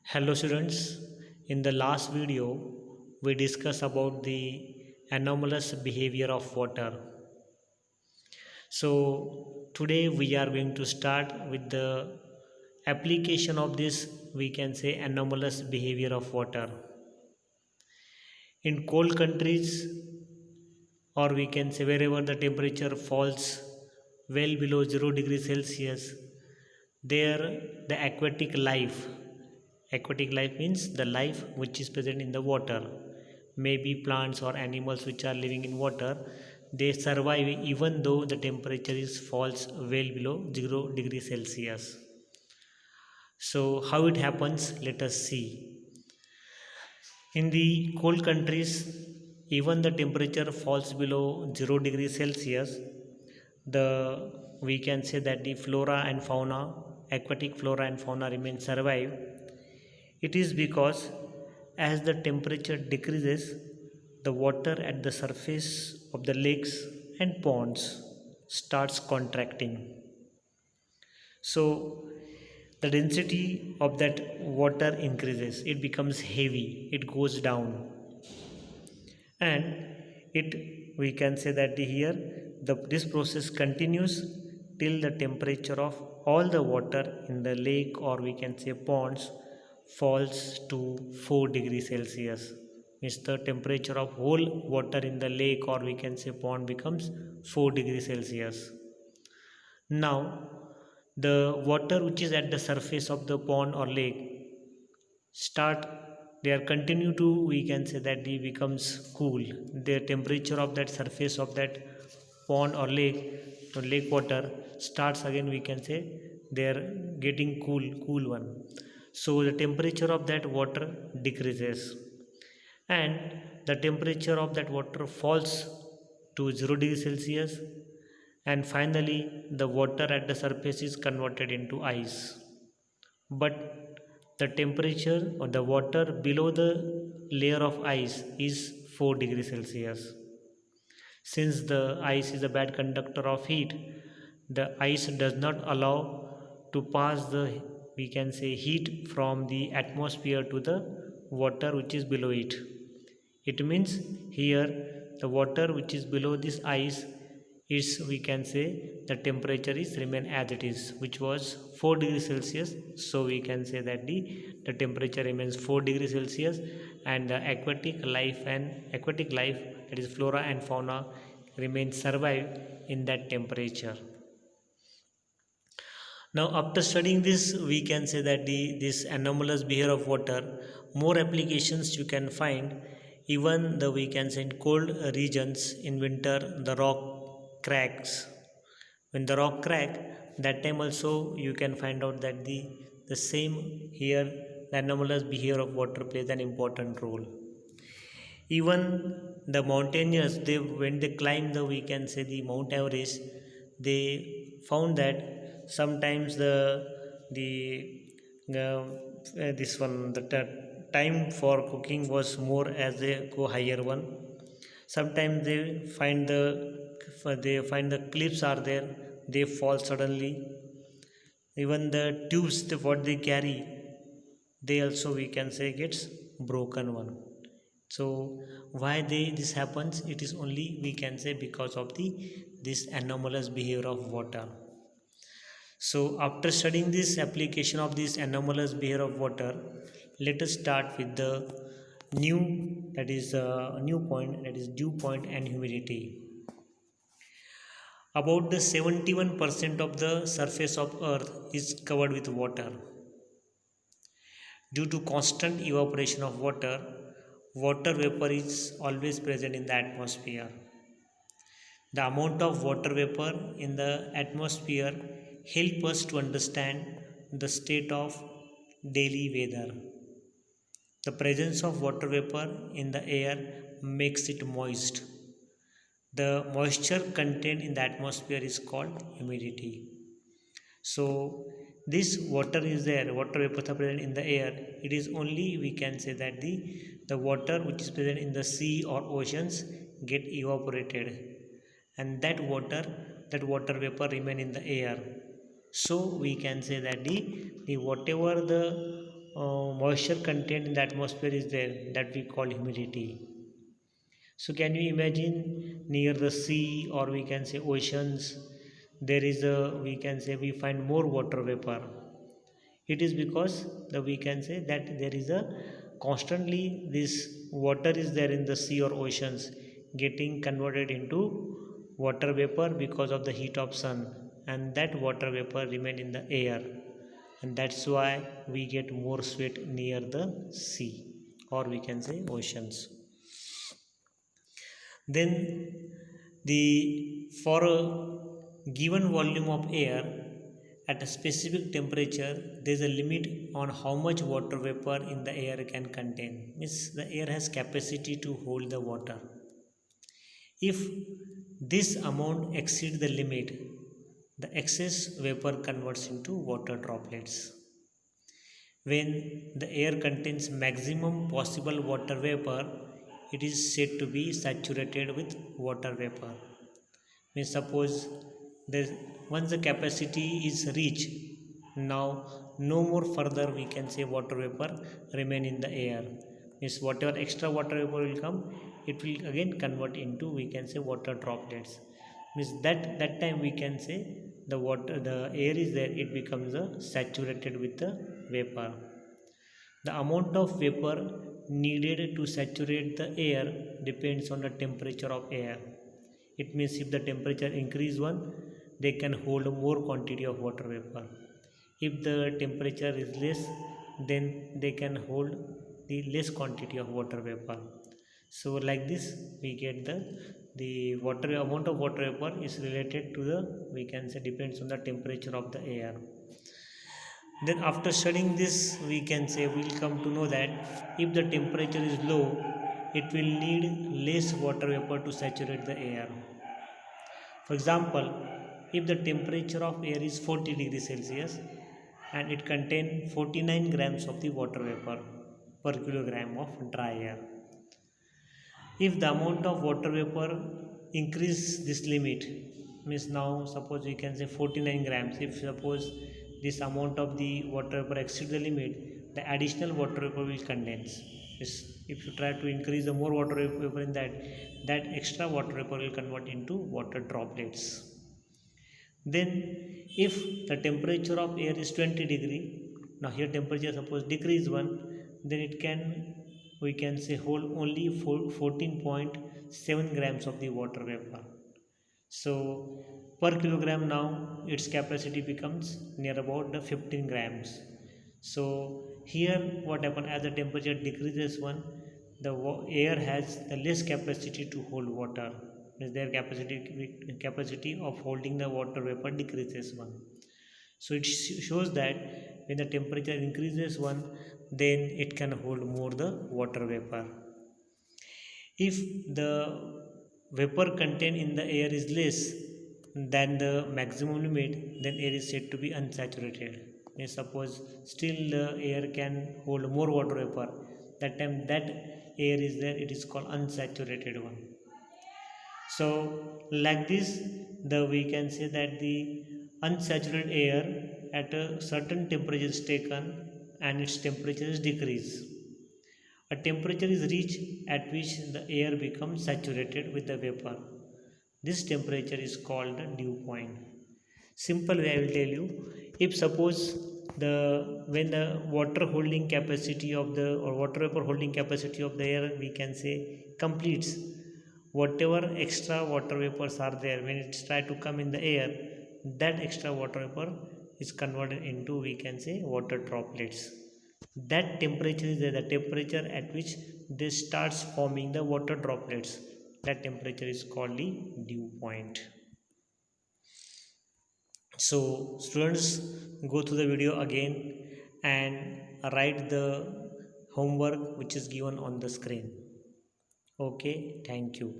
Hello students, in the last video we discussed about the anomalous behavior of water. So today we are going to start with the application of this, we can say, anomalous behavior of water. In cold countries, or we can say wherever the temperature falls well below 0 degrees Celsius, there the aquatic life means the life which is present in the water, maybe plants or animals which are living in water, they survive even though the temperature is falls well below 0 degrees Celsius. So how it happens, let us see. In the cold countries, even the temperature falls below 0 degrees Celsius, the we can say that the flora and fauna, aquatic flora and fauna remain survive. It is because as the temperature decreases, the water at the surface of the lakes and ponds starts contracting. So the density of that water increases, it becomes heavy, it goes down, and it we can say that here this process continues till the temperature of all the water in the lake, or we can say ponds, falls to 4 degrees Celsius. Means the temperature of whole water in the lake, or we can say pond, becomes 4 degrees Celsius. Now the water which is at the surface of the pond or lake start, they are continue to, we can say that they becomes cool. The temperature of that surface of that pond or lake water starts again, we can say they are getting cool one. So the temperature of that water decreases, and the temperature of that water falls to 0 degrees Celsius, and finally the water at the surface is converted into ice. But the temperature or the water below the layer of ice is 4 degrees Celsius. Since the ice is a bad conductor of heat, the ice does not allow to pass the, we can say, heat from the atmosphere to the water which is below it. It means here the water which is below this ice is, we can say, the temperature is remain as it is, which was 4 degrees Celsius. So we can say that the temperature remains 4 degrees Celsius, and the aquatic life, that is flora and fauna, remain survive in that temperature. Now after studying this, we can say that this anomalous behavior of water, more applications you can find. Even the, we can say, in cold regions in winter, the rock cracks. When the rock crack, that time also you can find out that the same here, the anomalous behavior of water plays an important role. Even the mountaineers, they when they climb the, we can say, the Mount Everest, they found that sometimes this one, the time for cooking was more as they go higher one. Sometimes they find the cliffs are there, they fall suddenly. Even the tubes, what they carry, they also, we can say, gets broken one. So why this happens, it is only, we can say, because of this anomalous behavior of water. So after studying this application of this anomalous behavior of water, let us start with the new, that is a new point, that is dew point and humidity. About the 71% of the surface of earth is covered with water. Due to constant evaporation of water, water vapor is always present in the atmosphere. The amount of water vapor in the atmosphere help us to understand the state of daily weather. The presence of water vapor in the air makes it moist. The moisture contained in the atmosphere is called humidity. So this water is there, water vapors are present in the air. It is only, we can say that the water which is present in the sea or oceans get evaporated, and that water vapor remain in the air. So we can say that the whatever the moisture content in the atmosphere is there, that we call humidity. So can you imagine near the sea, or we can say oceans, there is a, we can say, we find more water vapor. It is because we can say that there is a constantly this water is there in the sea or oceans getting converted into water vapor because of the heat of sun, and that water vapor remain in the air, and that's why we get more sweat near the sea, or we can say oceans. Then the for a given volume of air at a specific temperature, there is a limit on how much water vapor in the air can contain. Means the air has capacity to hold the water. If this amount exceeds the limit, the excess vapor converts into water droplets. When the air contains maximum possible water vapor, it is said to be saturated with water vapor. Means suppose there, once the capacity is reached, now no more further we can say water vapor remain in the air. Means whatever extra water vapor will come, it will again convert into, we can say, water droplets. Means that time we can say the water, the air is there, it becomes saturated with the vapor. The amount of vapor needed to saturate the air depends on the temperature of air. It means if the temperature increase one, they can hold more quantity of water vapor. If the temperature is less, then they can hold the less quantity of water vapor. So like this we get the water amount of water vapor is related to the, we can say, depends on the temperature of the air. Then after studying this, we can say we'll come to know that if the temperature is low, it will need less water vapor to saturate the air. For example, if the temperature of air is 40 degrees Celsius and it contains 49 grams of the water vapor per kilogram of dry air. If the amount of water vapor increase this limit, means now suppose we can say 49 grams, if suppose this amount of the water vapor exceeds the limit, the additional water vapor will condense. If you try to increase the more water vapor in that extra water vapor will convert into water droplets. Then if the temperature of air is 20 degree, now here temperature suppose decrease 1, then it can, we can say, hold only 14.7 grams of the water vapor. So per kilogram now its capacity becomes near about the 15 grams. So here what happen, as the temperature decreases 1, the air has the less capacity to hold water. Means their capacity of holding the water vapor decreases 1. So it shows that when the temperature increases 1, then it can hold more the water vapor. If the vapor content in the air is less than the maximum limit, then air is said to be unsaturated. Means suppose still the air can hold more water vapor, that time that air is there, it is called unsaturated one. So like this, we can say that the unsaturated air at a certain temperature is taken and its temperature is decreased. A temperature is reached at which the air becomes saturated with the vapor. This temperature is called the dew point. Simple way I will tell you. If suppose when the water holding capacity of the, or water vapor holding capacity of the air, we can say, completes, whatever extra water vapors are there, when it try to come in the air, that extra water vapor is converted into, we can say, water droplets. That temperature is the temperature at which they starts forming the water droplets. That temperature is called the dew point. So students, go through the video again and write the homework which is given on the screen. Okay, thank you.